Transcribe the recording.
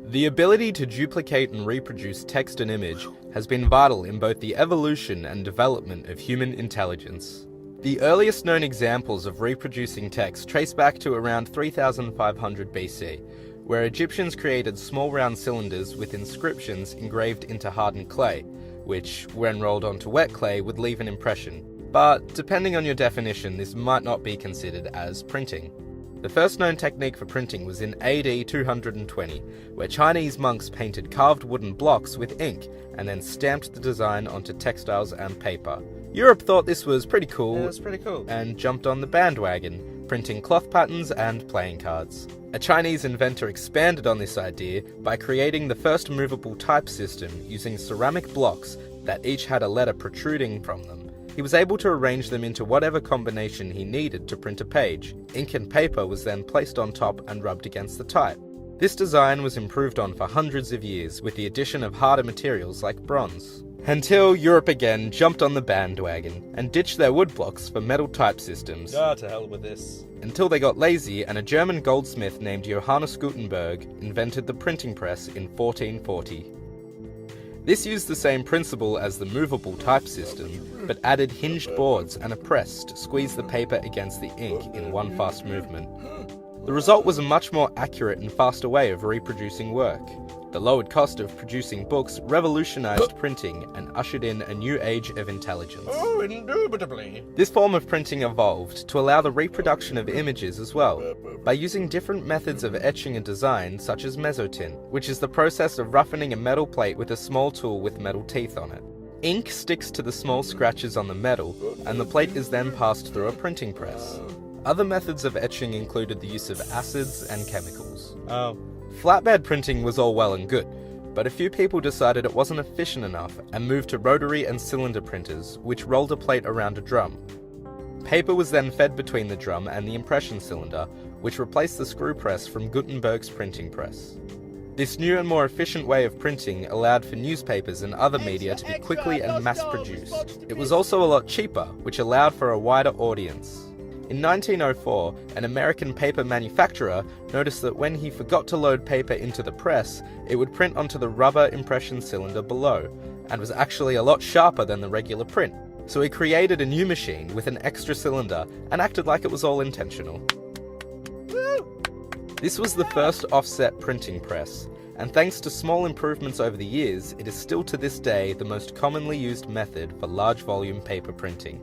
The ability to duplicate and reproduce text and image has been vital in both the evolution and development of human intelligence. The earliest known examples of reproducing text trace back to around 3500 BC, where Egyptians created small round cylinders with inscriptions engraved into hardened clay, which, when rolled onto wet clay, would leave an impression. But depending on your definition, this might not be considered as printing. The first known technique for printing was in AD 220, where Chinese monks painted carved wooden blocks with ink and then stamped the design onto textiles and paper. Europe thought this was pretty cool, and jumped on the bandwagon, printing cloth patterns and playing cards. A Chinese inventor expanded on this idea by creating the first movable type system using ceramic blocks that each had a letter protruding from them. He was able to arrange them into whatever combination he needed to print a page. Ink and paper was then placed on top and rubbed against the type. This design was improved on for hundreds of years with the addition of harder materials like bronze. Until Europe again jumped on the bandwagon and ditched their wood blocks for metal type systems. To hell with this. Until they got lazy and a German goldsmith named Johannes Gutenberg invented the printing press in 1440. This used the same principle as the movable type system, but added hinged boards and a press to squeeze the paper against the ink in one fast movement. The result was a much more accurate and faster way of reproducing work. The lowered cost of producing books revolutionized printing and ushered in a new age of intelligence. Oh, indubitably. This form of printing evolved to allow the reproduction of images as well, by using different methods of etching a design such as mezzotint, which is the process of roughening a metal plate with a small tool with metal teeth on it. Ink sticks to the small scratches on the metal, and the plate is then passed through a printing press. Other methods of etching included the use of acids and chemicals. Flatbed printing was all well and good, but a few people decided it wasn't efficient enough and moved to rotary and cylinder printers, which rolled a plate around a drum. Paper was then fed between the drum and the impression cylinder, which replaced the screw press from Gutenberg's printing press. This new and more efficient way of printing allowed for newspapers and other media to be quickly and mass-produced. It was also a lot cheaper, which allowed for a wider audience. In 1904, an American paper manufacturer noticed that when he forgot to load paper into the press, it would print onto the rubber impression cylinder below, and was actually a lot sharper than the regular print. So he created a new machine with an extra cylinder and acted like it was all intentional. This was the first offset printing press, and thanks to small improvements over the years, it is still to this day the most commonly used method for large volume paper printing.